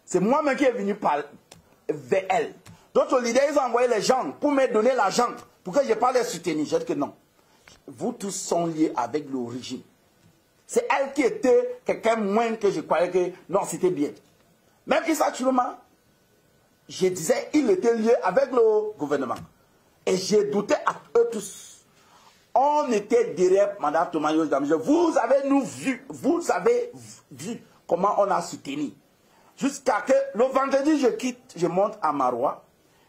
C'est moi-même qui est venu vers elle. D'autres leaders, ils ont envoyé les gens pour me donner l'argent, pour que je parle les soutenir. J'ai dit que non. Vous tous sont liés avec le régime. C'est elle qui était quelqu'un moins que je croyais que non, c'était bien. Même Issa Tchiloma, je disais, il était lié avec le gouvernement. Et j'ai douté à eux tous. On était derrière Mme Tomayo. Vous avez vu comment on a soutenu. Jusqu'à que le vendredi, je quitte, je monte à Maroua.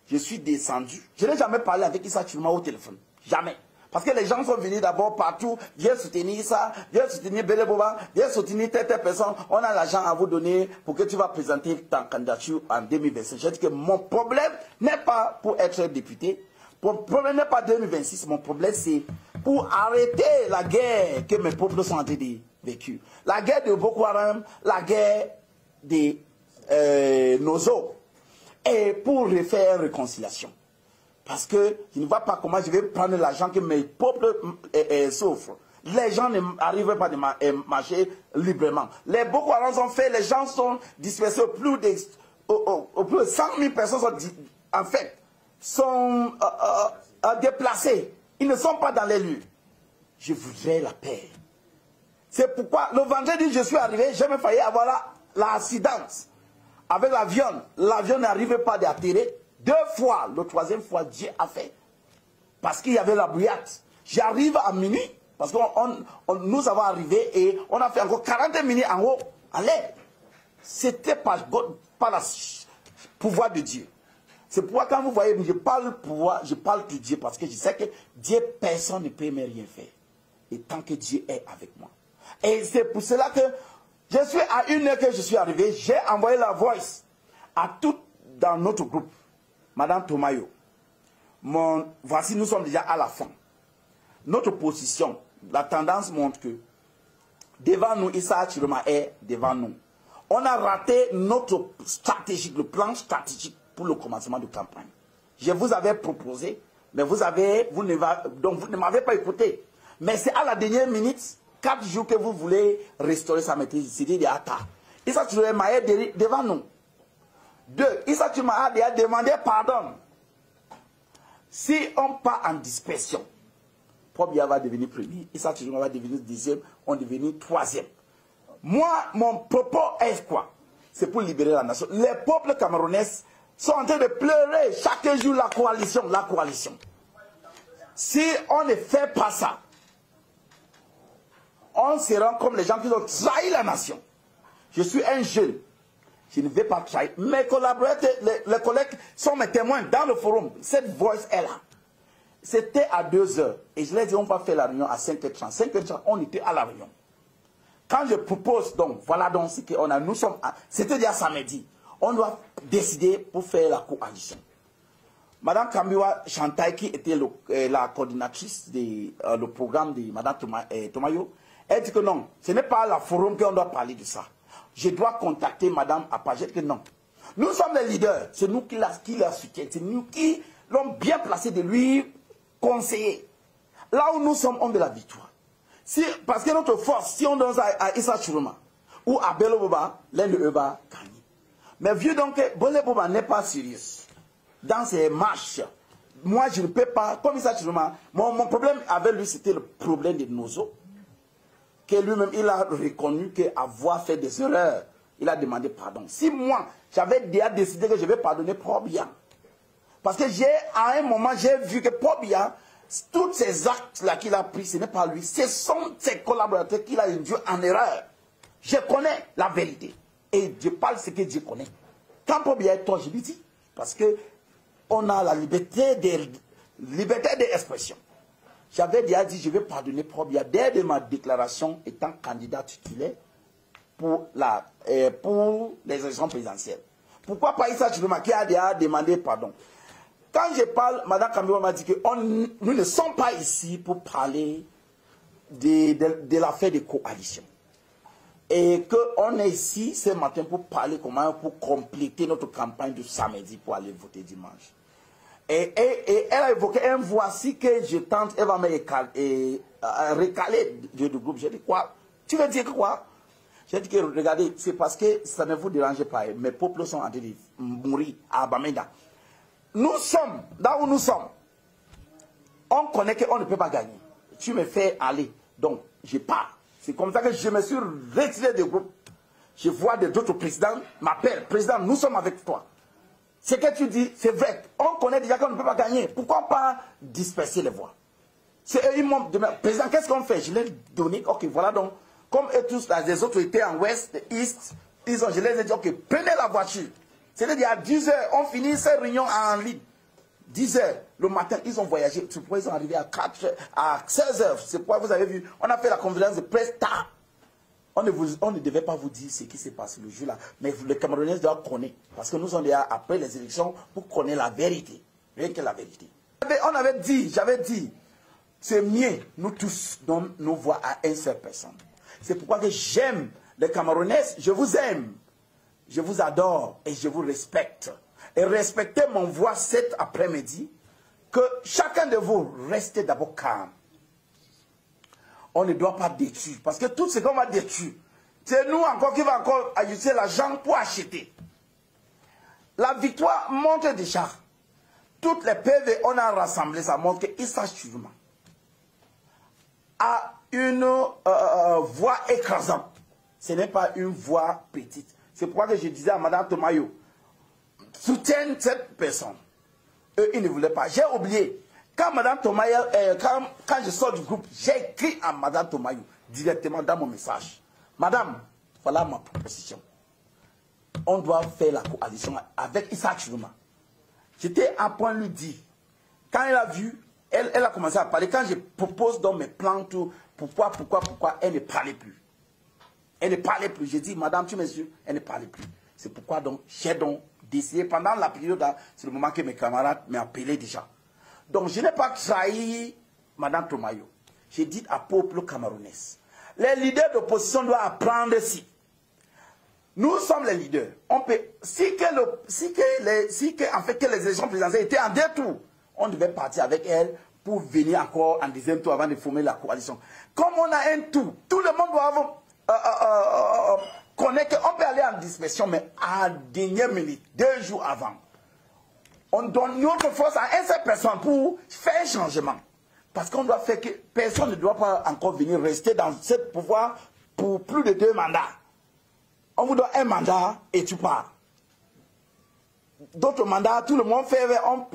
Je suis descendu. Je n'ai jamais parlé avec Issa Tchiloma au téléphone. Jamais. Parce que les gens sont venus d'abord partout. Viens soutenir Issa, viens soutenir Beleboba, viens soutenir telle personne. On a l'argent à vous donner pour que tu vas présenter ta candidature en 2025. Je dis que mon problème n'est pas pour être député. Mon problème n'est pas 2026. Mon problème, c'est pour arrêter la guerre que mes peuples sont en train de vécu. La guerre de Boko Haram, la guerre de Nozo. Et pour refaire réconciliation. Parce que je ne vois pas comment je vais prendre l'argent que mes peuples souffrent. Les gens n'arrivent pas à marcher librement. Les Boko Haram sont faits, les gens sont dispersés au plus de 100 000 personnes sont déplacées. Ils ne sont pas dans les lieux. Je voudrais la paix. C'est pourquoi le vendredi, je suis arrivé, j'ai même failli avoir l'accident avec l'avion. L'avion n'arrivait pas d'atterrir. 2 fois, le 3e fois, Dieu a fait. Parce qu'il y avait la brouillade. J'arrive à minuit, parce que nous avons arrivé et on a fait encore 40 minutes en haut, en l'air. C'était pas le pouvoir de Dieu. C'est pourquoi quand vous voyez, je parle pouvoir, je parle de Dieu, parce que je sais que Dieu, personne ne peut me rien faire. Et tant que Dieu est avec moi. Et c'est pour cela que je suis à 1 heure que je suis arrivé, j'ai envoyé la voice à tout dans notre groupe. Madame Tomayo, voici, nous sommes déjà à la fin. Notre position, la tendance montre que devant nous, Issa Tchiloma est devant nous. On a raté notre stratégie, le plan stratégique pour le commencement de campagne. Je vous avais proposé, mais vous ne m'avez pas écouté. Mais c'est à la dernière minute, 4 jours que vous voulez restaurer sa maîtrise. C'est dit, Issa Tchiloma est devant nous. 2. Issa Tchiloma a demandé pardon. Si on part en dispersion, Pobia va devenir premier, Issa Tchiloma va devenir 2e, on va devenir 3e. Moi, mon propos est quoi? C'est pour libérer la nation. Les peuples camerounais sont en train de pleurer chaque jour la coalition, la coalition. Si on ne fait pas ça, on sera comme les gens qui ont trahi la nation. Je suis un jeune. Je ne vais pas trahir. Mes collaborateurs, les collègues sont mes témoins dans le forum. Cette voix est là. C'était à 2 heures. Et je leur ai dit, on va faire la réunion à 5h30. 5h30, on était à la réunion. Quand je propose, donc, voilà donc ce qu'on a. Nous sommes, c'était déjà samedi. On doit décider pour faire la coalition. Madame Kambiwa Chantaï, qui était la coordinatrice du programme de Madame Tomayo, elle dit que non, ce n'est pas la forum qu'on doit parler de ça. Je dois contacter Madame Apajet que non. Nous sommes les leaders. C'est nous qui la soutiennent. C'est nous qui l'ont bien placé de lui conseiller. Là où nous sommes, on veut la victoire. Parce que notre force, si on donne ça à Issa Tchiloma ou à Beleboba, l'un de eux va gagner. Mais vu donc que Beleboba n'est pas sérieux dans ses marches, moi je ne peux pas, comme Issa Tchiloma, mon problème avec lui c'était le problème de Nozo. Que lui-même, il a reconnu qu'avoir fait des erreurs, il a demandé pardon. Si moi, j'avais déjà décidé que je vais pardonner Pobia, parce que à un moment, j'ai vu que Pobia, tous ces actes-là qu'il a pris, ce n'est pas lui, ce sont ses collaborateurs qu'il a induit en erreur. Je connais la vérité. Et je parle ce que Dieu connaît. Quand Pobia est toi, je lui dis, parce que on a la liberté d'expression. J'avais déjà dit, je vais pardonner Pobia dès de ma déclaration étant candidat titulaire pour les élections présidentielles. Pourquoi pas Issa Tchiloma qui a déjà demandé pardon? Quand je parle, Mme Kambiwa m'a dit que nous ne sommes pas ici pour parler de l'affaire de coalition. Et qu'on est ici ce matin pour parler comment, pour compléter notre campagne de samedi pour aller voter dimanche. Et elle a évoqué un voici que je tente, elle va me recaler du groupe. J'ai dit quoi? Tu veux dire quoi? J'ai dit que, regardez, c'est parce que ça ne vous dérange pas. Mes peuples sont en train de mourir à Bamenda. Nous sommes, là où nous sommes, on connaît qu'on ne peut pas gagner. Tu me fais aller. Donc, je pars. C'est comme ça que je me suis retiré du groupe. Je vois d'autres présidents m'appellent. Président, nous sommes avec toi. Ce que tu dis, c'est vrai. On connaît déjà qu'on ne peut pas gagner. Pourquoi pas disperser les voix? C'est eux, ils m'ont demandé, président, qu'est-ce qu'on fait? Je leur ai donné, ok, voilà donc. Comme eux tous, les autres étaient en ouest, east, je les ai dit, ok, prenez la voiture. C'est-à-dire à 10 h, on finit cette réunion en ligne. 10 h, le matin, ils ont voyagé. C'est pourquoi ils sont arrivés à 16 h. C'est pourquoi vous avez vu, on a fait la conférence de presse tard. On ne devait pas vous dire ce qui s'est passé le jour-là. Mais les Camerounais doivent connaître. Parce que nous sommes là après les élections pour connaître la vérité. Rien que la vérité. On avait dit, j'avais dit, c'est mieux, nous tous, donnons nos voix à une seule personne. C'est pourquoi que j'aime les Camerounais, je vous aime, je vous adore et je vous respecte. Et respectez mon voix cet après-midi, que chacun de vous restez d'abord calme. On ne doit pas détruire, parce que tout ce qu'on va détruire, c'est nous encore qui va encore ajouter l'argent pour acheter. La victoire montre déjà. Toutes les PV, on a rassemblé, ça montre qu'Issa Chiruma a une voix écrasante. Ce n'est pas une voix petite. C'est pourquoi que je disais à Mme Tomayo, soutienne cette personne. Eux, ils ne voulaient pas. J'ai oublié. Quand Mme Tomayo, quand je sors du groupe, j'ai écrit à Mme Tomayo directement dans mon message. Madame, voilà ma proposition. On doit faire la coalition avec Issa Chiruma. J'étais à point de lui dire, quand elle a vu, elle a commencé à parler. Quand je propose dans mes plans, tout, pourquoi, elle ne parlait plus. Elle ne parlait plus. J'ai dit, madame, tu me suis, elle ne parlait plus. C'est pourquoi donc, j'ai donc décidé, pendant la période, c'est le moment que mes camarades m'ont appelé déjà. Donc, je n'ai pas trahi madame Tomayo. J'ai dit à peuple camerounais, les leaders d'opposition doivent apprendre ci. Nous sommes les leaders. On peut, si en fait que les élections présidentielles étaient en deux tours, on devait partir avec elle pour venir encore en deuxième tour avant de former la coalition. Comme on a un tour, tout le monde doit connaître qu'on peut aller en dispersion, mais à la dernière minute, 2 jours avant, on donne notre force à une seule personne pour faire un changement. Parce qu'on doit faire que personne ne doit pas encore venir rester dans ce pouvoir pour plus de 2 mandats. On vous donne un mandat et tu pars. D'autres mandats, tout le monde fait,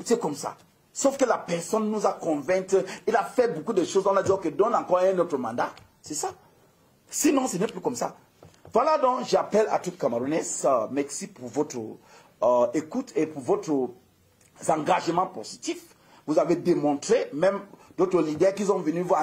c'est comme ça. Sauf que la personne nous a convaincus, il a fait beaucoup de choses, on a dit, ok, donne encore un autre mandat. C'est ça. Sinon, ce n'est plus comme ça. Voilà donc, j'appelle à toutes Camerounais, merci pour votre écoute et pour votre engagement positif. Vous avez démontré, même d'autres leaders qui sont venus voir.